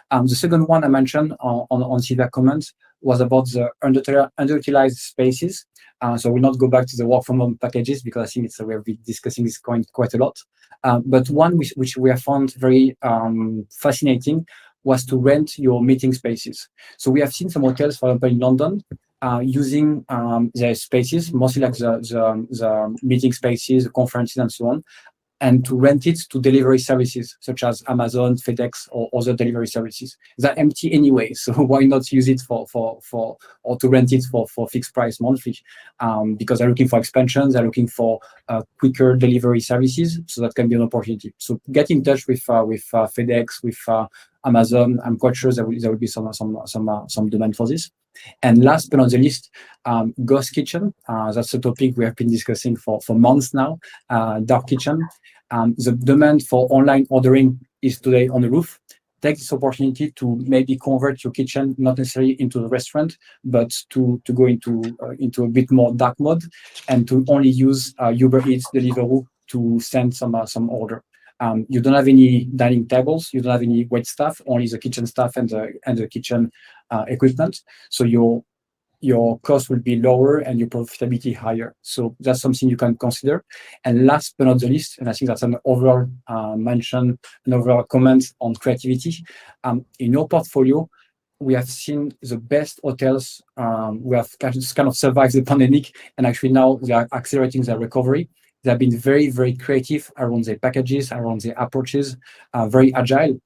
The second one I mentioned on Sylvia's comments was about the underutilized spaces. So we'll not go back to the work from home packages because I think we have been discussing this quite a lot. But one which we have found very fascinating was to rent your meeting spaces. So we have seen some hotels, for example, in London, using their spaces, mostly like the meeting spaces, the conferences, and so on, and to rent it to delivery services such as Amazon, FedEx, or other delivery services. They're empty anyway, so why not use it or to rent it for fixed price monthly? Because they're looking for expansions, they're looking for quicker delivery services, so that can be an opportunity. So get in touch with FedEx, with Amazon. I'm quite sure there will be some demand for this. And last but not the least, ghost kitchen. That's a topic we have been discussing for months now. Dark kitchen. The demand for online ordering is today on the roof. Take this opportunity to maybe convert your kitchen, not necessarily into a restaurant, but to go into a bit more dark mode, and to only use Uber Eats, Deliveroo to send some order. You don't have any dining tables, you don't have any wait staff, only the kitchen staff and the kitchen equipment. So your cost will be lower and your profitability higher. So that's something you can consider. And last but not the least, and I think that's an overall mention, an overall comment on creativity. In your portfolio, we have seen the best hotels who have kind of survived the pandemic, and actually now they are accelerating their recovery. They have been very, very creative around their packages, around their approaches, very agile.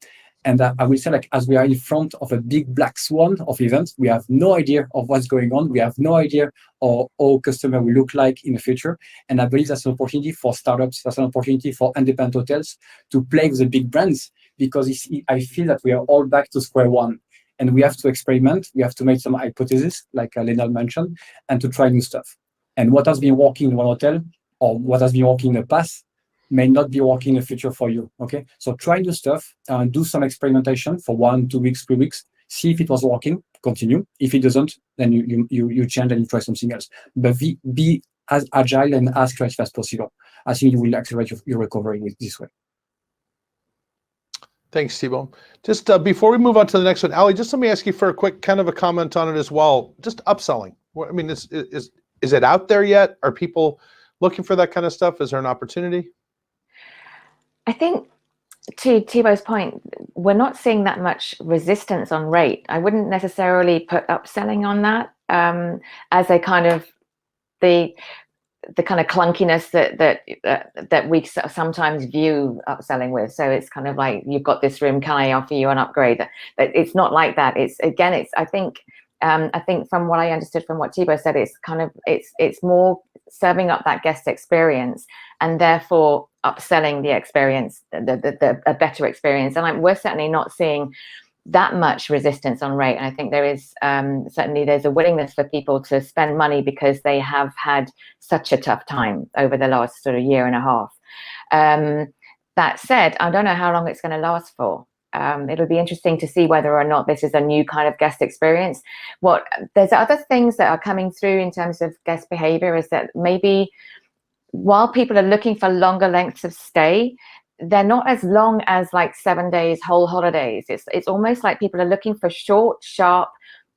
And I will say, like, as we are in front of a big black swan of events, we have no idea of what's going on. We have no idea of how customer will look like in the future. And I believe that's an opportunity for startups. That's an opportunity for independent hotels to play with the big brands, because I feel that we are all back to square one. And we have to experiment. We have to make some hypotheses, like Lena mentioned, and to try new stuff. And what has been working in one hotel, or what has been working in the past, may not be working in the future for you. Okay, so try new stuff, do some experimentation for 1, 2 weeks, 3 weeks. See if it was working, continue. If it doesn't, then you change and you try something else. But be as agile and as creative as possible. I think you will accelerate your recovery with this way. Thanks, Thibault. Just before we move on to the next one, Ali, just let me ask you for a quick kind of a comment on it as well. Just upselling. I mean, is it out there yet? Are people looking for that kind of stuff? Is there an opportunity? I think to Thibault's point, we're not seeing that much resistance on rate. I wouldn't necessarily put upselling on that as a kind of the kind of clunkiness that we sometimes view upselling with. So it's kind of like, you've got this room, can I offer you an upgrade? But it's not like that. I think from what I understood from what Thibault said, it's more serving up that guest experience and therefore upselling the experience, a better experience. And we're certainly not seeing that much resistance on rate. And I think there is certainly there's a willingness for people to spend money because they have had such a tough time over the last sort of year and a half. That said, I don't know how long it's going to last for. It'll be interesting to see whether or not this is a new kind of guest experience. There's other things that are coming through in terms of guest behavior is that maybe while people are looking for longer lengths of stay, they're not as long as like 7 days, whole holidays. It's almost like people are looking for short, sharp,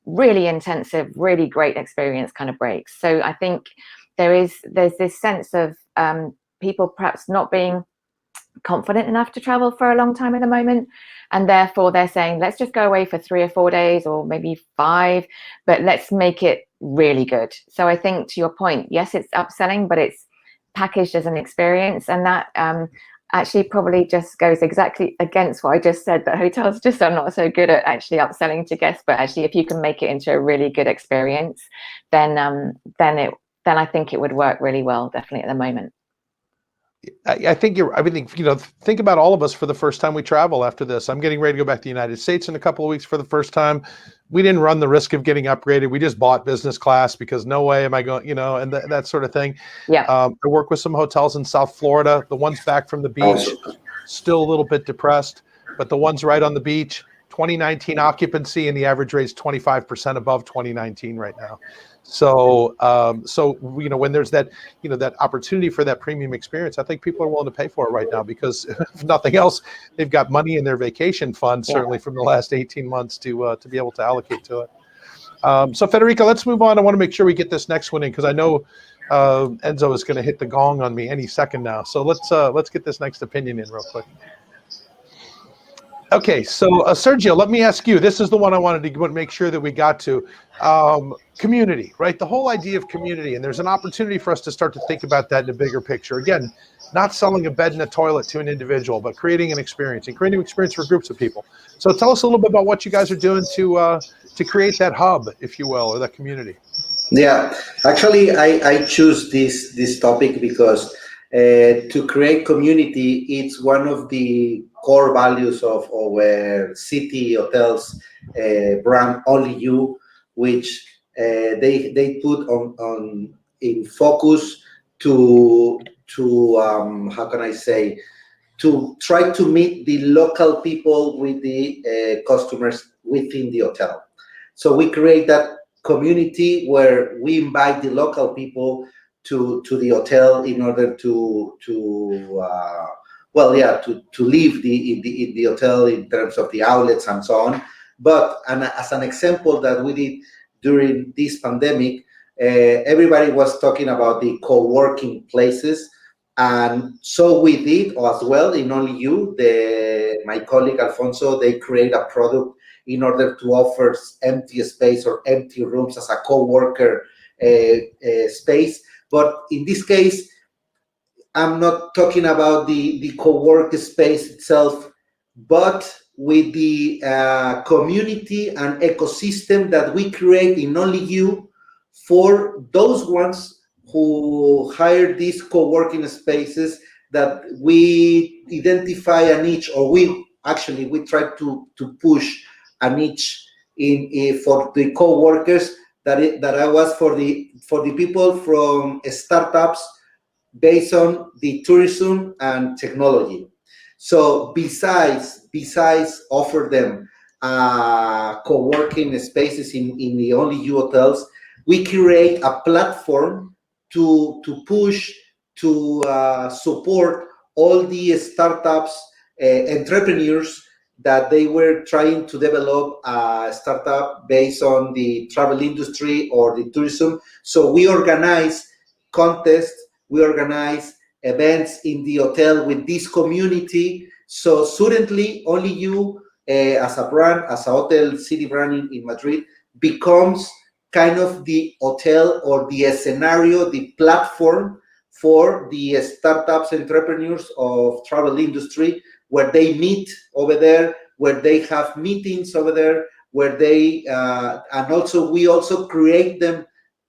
really intensive, really great experience kind of breaks. So I think there's this sense of people perhaps not being confident enough to travel for a long time at the moment, and therefore they're saying, let's just go away for 3 or 4 days or maybe 5, but let's make it really good. So I think to your point, yes, it's upselling, but it's packaged as an experience, and that actually probably just goes exactly against what I just said, that hotels just are not so good at actually upselling to guests. But actually, if you can make it into a really good experience, then I think it would work really well, definitely at the moment. I think think about all of us for the first time we travel after this. I'm getting ready to go back to the United States in a couple of weeks for the first time. We didn't run the risk of getting upgraded. We just bought business class because no way am I going, and that sort of thing. Yeah. I work with some hotels in South Florida. The ones back from the beach, still a little bit depressed, but the ones right on the beach, 2019 occupancy, and the average rate is 25% above 2019 right now. So, when there's that, that opportunity for that premium experience, I think people are willing to pay for it right now because if nothing else, they've got money in their vacation fund, certainly from the last 18 months to be able to allocate to it. So Federica, let's move on. I want to make sure we get this next one in because I know Enzo is going to hit the gong on me any second now. So let's get this next opinion in real quick. Okay, so Sergio, let me ask you. This is the one I wanted to make sure that we got to. Community, right? The whole idea of community, and there's an opportunity for us to start to think about that in a bigger picture. Again, not selling a bed and a toilet to an individual, but creating an experience and creating an experience for groups of people. So tell us a little bit about what you guys are doing to create that hub, if you will, or that community. Yeah, actually, I choose this topic because to create community, it's one of the core values of our city hotels brand Only You, which they put on in focus to how can I say, to try to meet the local people with the customers within the hotel. So we create that community where we invite the local people to the hotel in order to live in the hotel in terms of the outlets and so on. But as an example that we did during this pandemic, everybody was talking about the co-working places, and so we did as well in Only You. My colleague Alfonso, they create a product in order to offer empty space or empty rooms as a co-worker space. But in this case, I'm not talking about the co-work space itself, but with the community and ecosystem that we create in Only You for those ones who hire these co-working spaces, that we identify a niche, or we try to push a niche in for the co-workers that I was for the people from startups based on the tourism and technology. So besides offer them co-working spaces in the Only You hotels, we create a platform to push, to support all the startups, entrepreneurs that they were trying to develop a startup based on the travel industry or the tourism. So we organize contests, we organize events in the hotel with this community. So suddenly, Only You, as a brand, as a hotel city brand in Madrid, becomes kind of the hotel or the scenario, the platform for the startups, entrepreneurs of travel industry, where they meet over there, where they have meetings over there, where they and also we also create them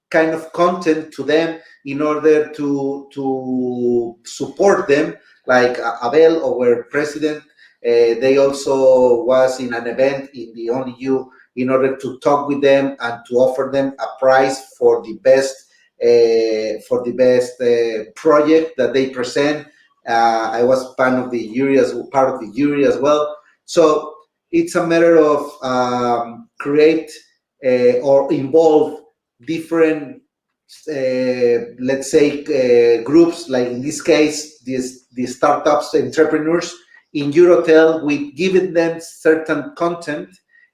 kind of content to them in order to support them. Like Abel, our president, they also was in an event in the Only You in order to talk with them and to offer them a prize for the best project that they present. I was part of the jury as well. So it's a matter of create or involve different, let's say, groups. Like in this case, the startups, entrepreneurs in your hotel, we giving them certain content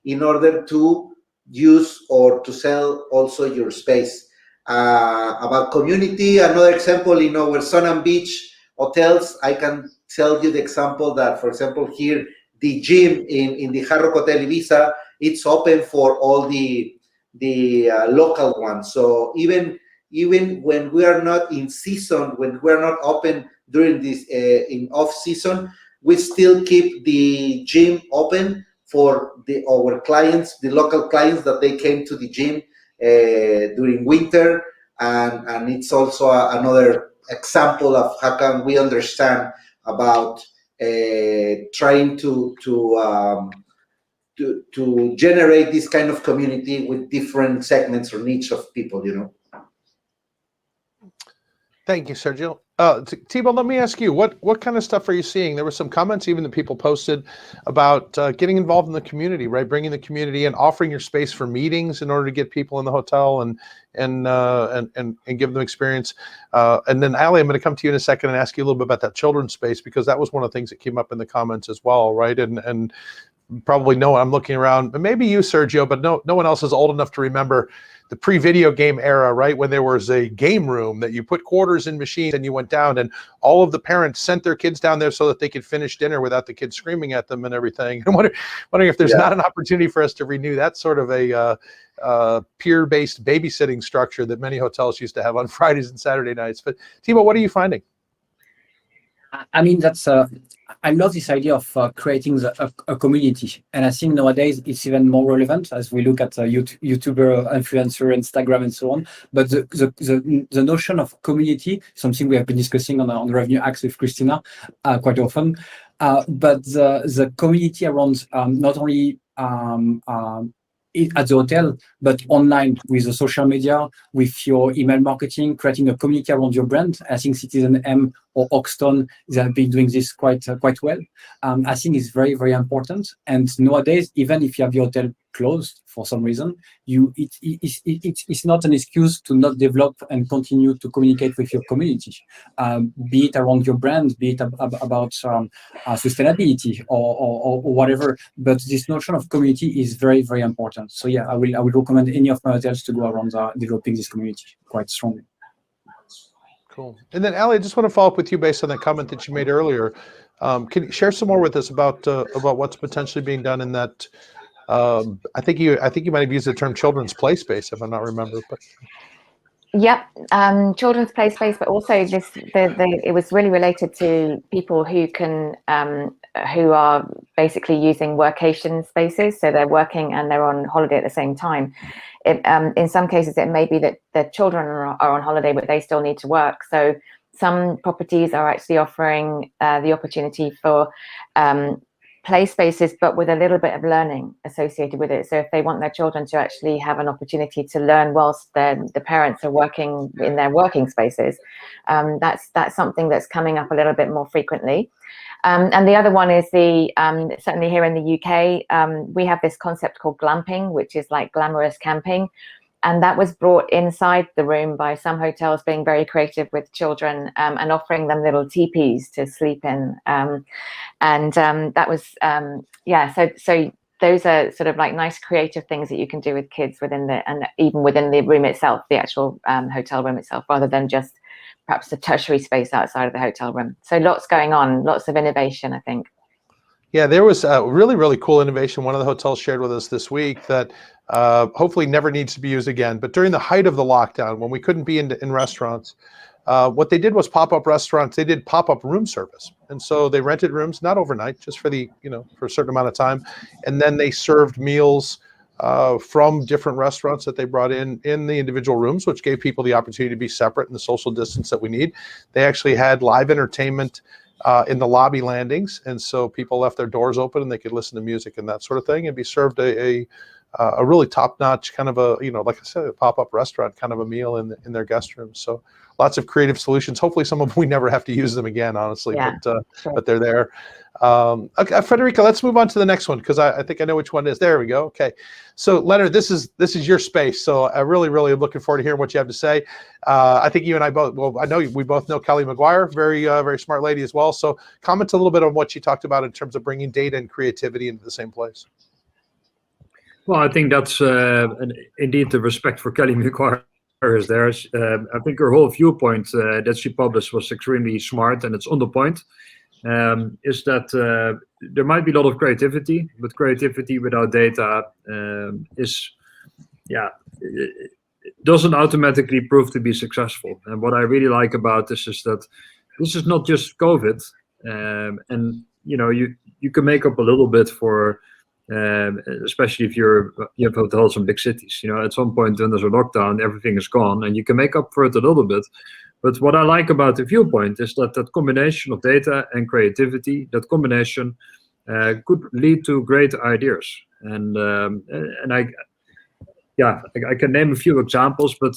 in order to use or to sell also your space. About community, another example, in our Sun and Beach hotels, I can tell you the example that, for example, here, the gym in the Hard Rock Hotel Ibiza, it's open for all the local ones. So even when we are not in season, when we are not open during this in off season, we still keep the gym open for our clients, the local clients that they came to the gym during winter, and it's also another example of how can we understand about trying to generate this kind of community with different segments or niche of people, Thank you, Sergio. Thibault, let me ask you, what kind of stuff are you seeing? There were some comments even that people posted about getting involved in the community, right? Bringing the community and offering your space for meetings in order to get people in the hotel and give them experience. And then Ali, I'm going to come to you in a second and ask you a little bit about that children's space, because that was one of the things that came up in the comments as well, right? And probably no, I'm looking around, but maybe you, Sergio, but no one else is old enough to remember the pre-video game era, right? When there was a game room that you put quarters in machines and you went down, and all of the parents sent their kids down there so that they could finish dinner without the kids screaming at them and everything. I'm wondering if there's not an opportunity for us to renew that sort of a peer-based babysitting structure that many hotels used to have on Fridays and Saturday nights. But Thibault, what are you finding? I mean, I love this idea of creating a community, and I think nowadays it's even more relevant as we look at YouTuber, influencer, Instagram, and so on. But the notion of community, something we have been discussing on the Revenue Acts with Christina quite often. But the community around not only at the hotel, but online with the social media, with your email marketing, creating a community around your brand. I think Citizen M or Oxton, they have been doing this quite well. I think it's very, very important. And nowadays, even if you have your hotel closed for some reason, it's not an excuse to not develop and continue to communicate with your community, be it around your brand, be it about sustainability or whatever. But this notion of community is very, very important. So yeah, I will recommend any of my hotels to go around developing this community quite strongly. Cool. And then Ali, I just want to follow up with you based on the comment that you made earlier. Can you share some more with us about what's potentially being done in that? I think you might have used the term children's play space, if I'm not remember. But Yep, children's play space, but also it was really related to people who are basically using workation spaces, so they're working and they're on holiday at the same time. In some cases, it may be that their children are on holiday, but they still need to work. So some properties are actually offering the opportunity for play spaces, but with a little bit of learning associated with it. So if they want their children to actually have an opportunity to learn whilst the parents are working in their working spaces, that's something that's coming up a little bit more frequently. And the other one is certainly here in the UK, we have this concept called glamping, which is like glamorous camping. And that was brought inside the room by some hotels being very creative with children and offering them little teepees to sleep in. That was, so those are sort of like nice creative things that you can do with kids and even within the room itself, the actual hotel room itself, rather than just perhaps the tertiary space outside of the hotel room. So lots going on, lots of innovation, I think. Yeah, there was a really, really cool innovation. One of the hotels shared with us this week that hopefully never needs to be used again. But during the height of the lockdown, when we couldn't be in restaurants, what they did was pop-up restaurants. They did pop-up room service. And so they rented rooms, not overnight, just for for a certain amount of time. And then they served meals from different restaurants that they brought in the individual rooms, which gave people the opportunity to be separate and the social distance that we need. They actually had live entertainment in the lobby landings, and so people left their doors open and they could listen to music and that sort of thing, and be served a really top-notch kind of like I said, a pop-up restaurant kind of a meal in their guest rooms. So lots of creative solutions. Hopefully some of them we never have to use them again, honestly. Yeah, sure. But they're there. Okay, Federica, let's move on to the next one, because I think I know which one it is. There we go. Okay, so Leonard, this is your space, so I really looking forward to hearing what you have to say. I think you and I both, well, I know we both know Kelly McGuire, very smart lady as well. So comment a little bit on what she talked about in terms of bringing data and creativity into the same place. Well, I think that's indeed the respect for Kelly McGuire is there. I think her whole viewpoint that she published was extremely smart, and it's on the point. Is that there might be a lot of creativity, but creativity without data it doesn't automatically prove to be successful. And what I really like about this is that this is not just COVID, and you can make up a little bit for, especially if you have hotels in big cities. At some point when there's a lockdown, everything is gone, and you can make up for it a little bit. But what I like about the viewpoint is that combination of data and creativity, that combination could lead to great ideas. And I can name a few examples, but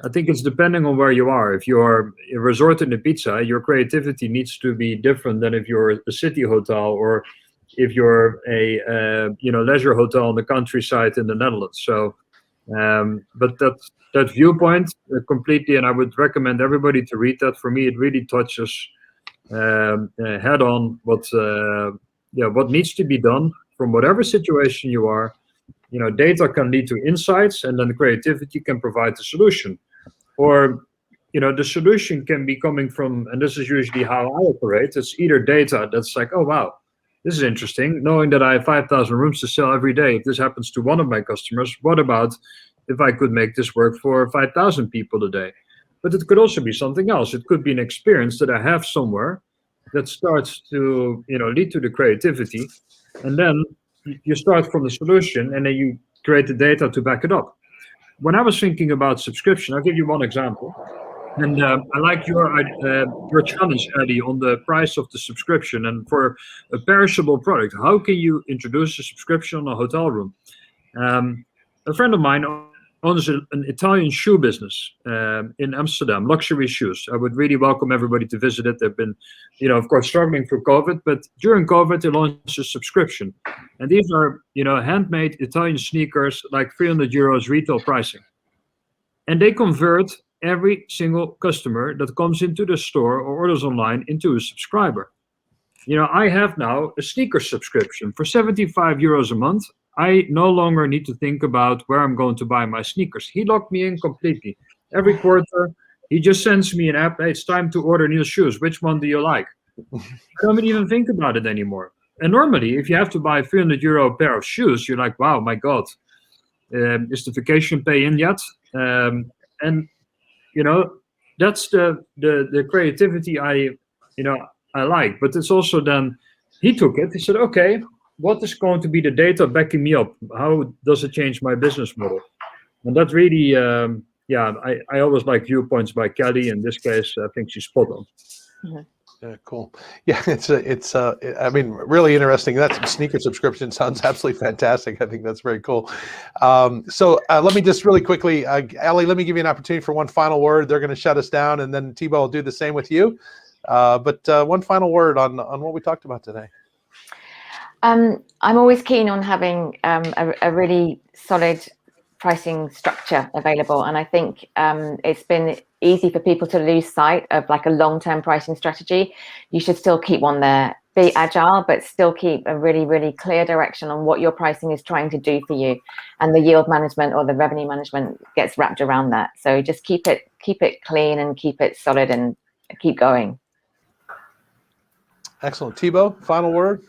I think it's depending on where you are. If you're a resort in a pizza, your creativity needs to be different than if you're a city hotel, or if you're a leisure hotel in the countryside in the Netherlands. So, but that viewpoint completely, and I would recommend everybody to read that. For me, it really touches head on what needs to be done from whatever situation you are. Data can lead to insights, and then creativity can provide the solution. Or, the solution can be coming from, and this is usually how I operate, it's either data that's like, oh, wow, this is interesting, knowing that I have 5,000 rooms to sell every day. If this happens to one of my customers, what about if I could make this work for 5,000 people a day? But it could also be something else. It could be an experience that I have somewhere that starts to, lead to the creativity. And then you start from the solution, and then you create the data to back it up. When I was thinking about subscription, I'll give you one example. And I like your challenge, Eddie, on the price of the subscription. And for a perishable product, how can you introduce a subscription on a hotel room? A friend of mine owns an Italian shoe business in Amsterdam, luxury shoes. I would really welcome everybody to visit it. They've been, of course, struggling through COVID, but during COVID, they launched a subscription. And these are, handmade Italian sneakers, like €300 retail pricing. And they convert every single customer that comes into the store or orders online into a subscriber. I have now a sneaker subscription for €75 a month. I no longer need to think about where I'm going to buy my sneakers. He locked me in completely. Every quarter, he just sends me an app. Hey, it's time to order new shoes. Which one do you like? I don't even think about it anymore. And normally, if you have to buy €300 pair of shoes, you're like, wow, my God, is the vacation pay in yet? And that's the creativity I like. But it's also then, he took it. He said, okay, what is going to be the data backing me up? How does it change my business model? And that really, I always like viewpoints by Kelly. In this case, I think she's spot on. Mm-hmm. Yeah, cool. Yeah, I mean, really interesting. That sneaker subscription sounds absolutely fantastic. I think that's very cool. So let me just really quickly, Ellie, let me give you an opportunity for one final word. They're going to shut us down, and then Thibaut will do the same with you. But one final word on what we talked about today. I'm always keen on having a really solid pricing structure available, and I think it's been easy for people to lose sight of like a long-term pricing strategy. You should still keep one there. Be agile, but still keep a really, really clear direction on what your pricing is trying to do for you, and the yield management or the revenue management gets wrapped around that. So just keep it clean and keep it solid and keep going. Excellent. Thibaut, final word?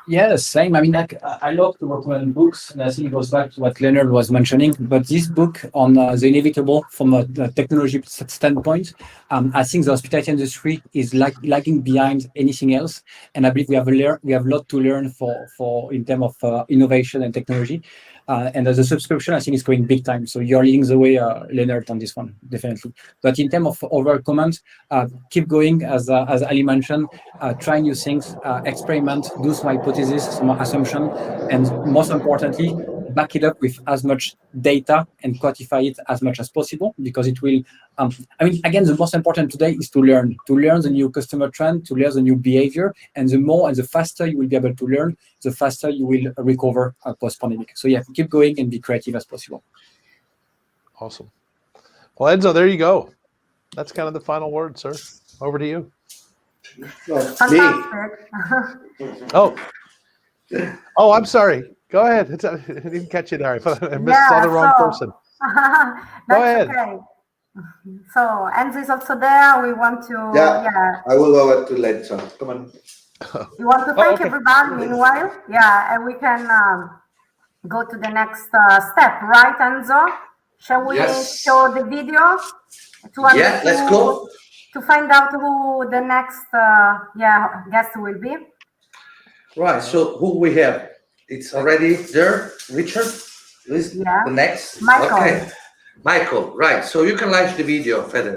Yeah, same. I mean, like I love to recommend books, and I think it goes back to what Leonard was mentioning. But this book on the inevitable from a technology standpoint, I think the hospitality industry is lagging behind anything else, and I believe we have a lot to learn for in terms of innovation and technology. And as a subscription, I think it's going big time. So you're leading the way, Leonard, on this one, definitely. But in terms of overall comments, keep going, as Ali mentioned, try new things, experiment, do some hypotheses, some assumption, and most importantly, back it up with as much data and quantify it as much as possible, because it will, I mean, again, the most important today is to learn the new customer trend, to learn the new behavior, and the more and the faster you will be able to learn, the faster you will recover post-pandemic. So yeah, keep going and be creative as possible. Awesome. Well, Enzo, there you go. That's kind of the final word, sir. Over to you. Fantastic. Oh, I'm sorry. Go ahead. I didn't catch you there. I saw the wrong person. Go ahead. Okay. So Enzo is also there. We want to. Yeah. I will go to Lenzo. Come on. We want to thank everybody. Meanwhile, and we can go to the next step, right, Enzo? Shall we show the video? Let's go. To find out who the next guest will be. Right. So who we have? It's already there. Richard. The next. Michael. Okay. Michael. Right. So you can launch the video, Fede.